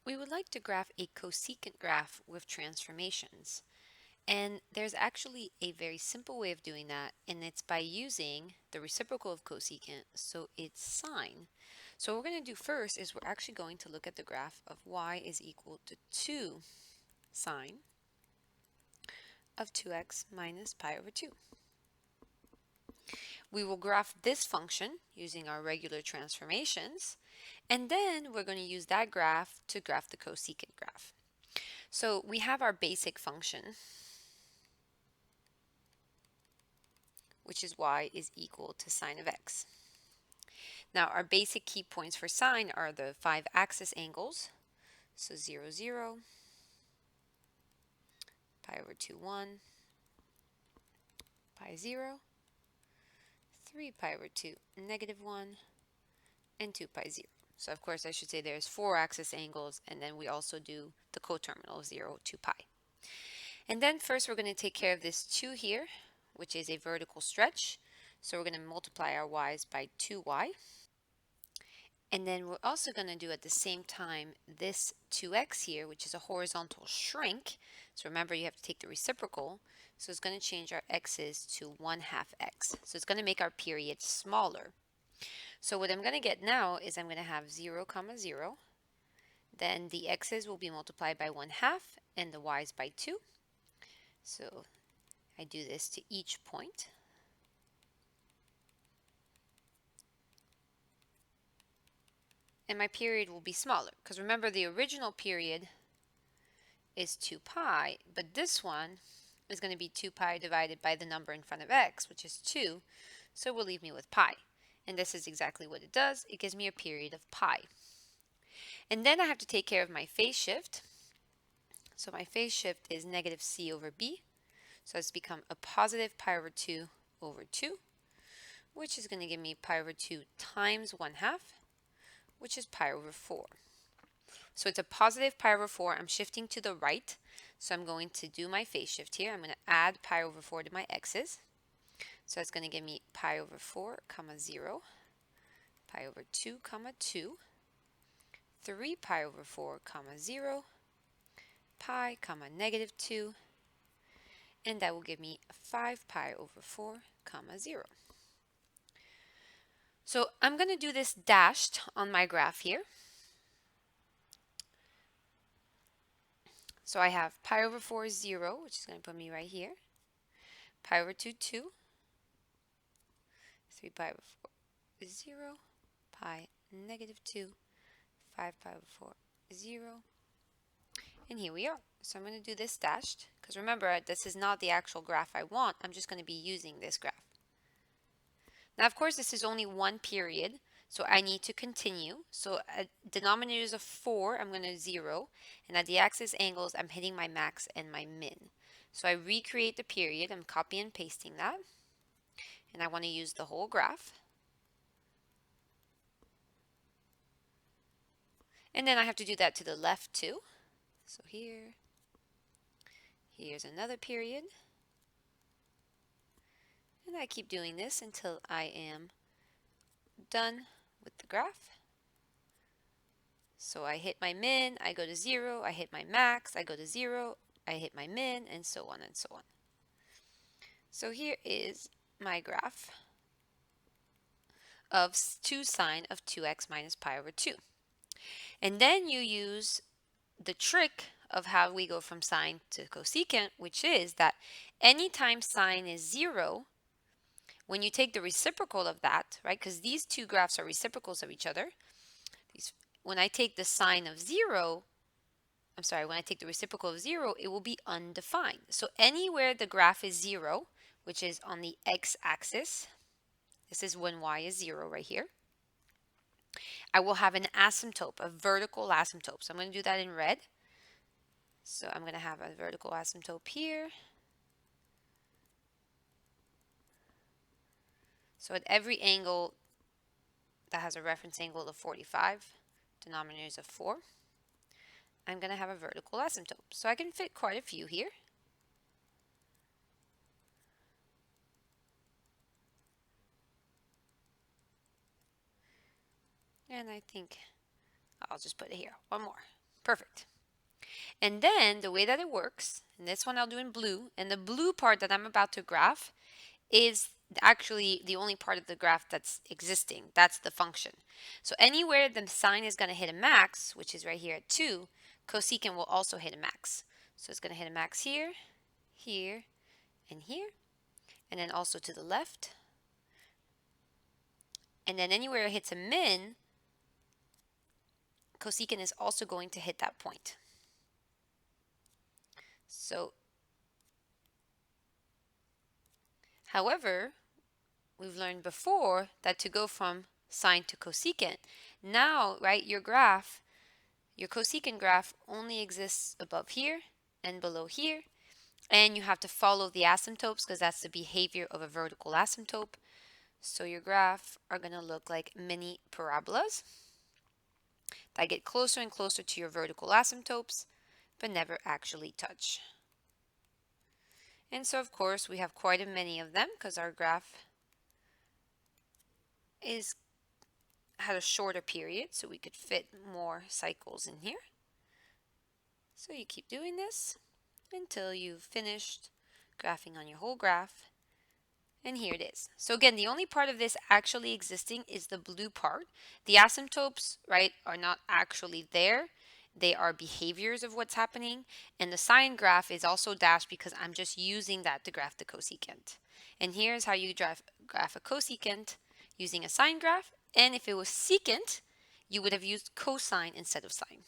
We would like to graph a cosecant graph with transformations. And there's actually a very simple way of doing that, and it's by using the reciprocal of cosecant, so it's sine. So what we're going to do first is we're actually going to look at the graph of y is equal to 2 sine of 2x minus pi over 2. We will graph this function using our regular transformations, and then we're going to use that graph to graph the cosecant graph. So we have our basic function, which is y is equal to sine of x. Now our basic key points for sine are the 5 axis angles, so 0, 0, pi over 2, 1, pi 0, 3 pi over 2, negative 1, and 2 pi 0. So of course I should say there's 4 axis angles, and then we also do the coterminal of 0, 2 pi. And then first we're going to take care of this 2 here, which is a vertical stretch. So we're going to multiply our y's by 2y. And then we're also going to do at the same time this 2x here, which is a horizontal shrink. So remember, you have to take the reciprocal. So it's going to change our x's to 1/2 x. So it's going to make our period smaller. So what I'm going to get now is I'm going to have 0, 0. Then the x's will be multiplied by 1/2 and the y's by 2. So I do this to each point. And my period will be smaller, because remember the original period is 2 pi, but this one is going to be 2 pi divided by the number in front of x, which is 2, so it will leave me with pi. And this is exactly what it does. It gives me a period of pi. And then I have to take care of my phase shift. So my phase shift is negative c over b, so it's become a positive pi over 2 over 2, which is going to give me pi over 2 times 1/2, which is pi over 4. So it's a positive pi over 4. I'm shifting to the right. So I'm going to do my phase shift here. I'm going to add pi over 4 to my x's. So it's going to give me pi over 4, 0, pi over 2, 2, 3 pi over 4, 0, pi, negative 2, and that will give me 5 pi over 4, 0. So I'm going to do this dashed on my graph here. So I have pi over 4 is 0, which is going to put me right here. Pi over 2, 2. 3 pi over 4 is 0. Pi, negative 2. 5 pi over 4 is 0. And here we are. So I'm going to do this dashed, because remember, this is not the actual graph I want. I'm just going to be using this graph. Now, of course, this is only one period, so I need to continue. So at denominators of 4, I'm going to 0. And at the axis angles, I'm hitting my max and my min. So I recreate the period. I'm copy and pasting that. And I want to use the whole graph. And then I have to do that to the left too. So here's another period. And I keep doing this until I am done with the graph. So I hit my min, I go to 0, I hit my max, I go to 0, I hit my min, and so on and so on. So here is my graph of 2 sine of 2x minus pi over 2. And then you use the trick of how we go from sine to cosecant, which is that anytime sine is 0, when you take the reciprocal of that, right, because these two graphs are reciprocals of each other, when I take the sine of 0, when I take the reciprocal of 0, it will be undefined. So anywhere the graph is 0, which is on the x-axis, this is when y is 0 right here, I will have an asymptote, a vertical asymptote. So I'm going to do that in red. So I'm going to have a vertical asymptote here. So at every angle that has a reference angle of 45, denominators of 4, I'm going to have a vertical asymptote. So I can fit quite a few here. And I think I'll just put it here. One more. Perfect. And then the way that it works, and this one I'll do in blue, and the blue part that I'm about to graph is actually the only part of the graph that's existing. That's the function. So anywhere the sine is going to hit a max, which is right here at 2, cosecant will also hit a max. So it's going to hit a max here, here, and here, and then also to the left. And then anywhere it hits a min, cosecant is also going to hit that point. So, however, we've learned before that to go from sine to cosecant, now, right, your cosecant graph only exists above here and below here, and you have to follow the asymptotes because that's the behavior of a vertical asymptote. So your graph are going to look like mini parabolas that get closer and closer to your vertical asymptotes, but never actually touch. And so, of course, we have quite a many of them because our graph had a shorter period, so we could fit more cycles in here. So you keep doing this until you've finished graphing on your whole graph. And here it is. So again, the only part of this actually existing is the blue part. The asymptotes, right, are not actually there. They are behaviors of what's happening. And the sine graph is also dashed because I'm just using that to graph the cosecant. And here's how you graph a cosecant using a sine graph. And if it was secant, you would have used cosine instead of sine.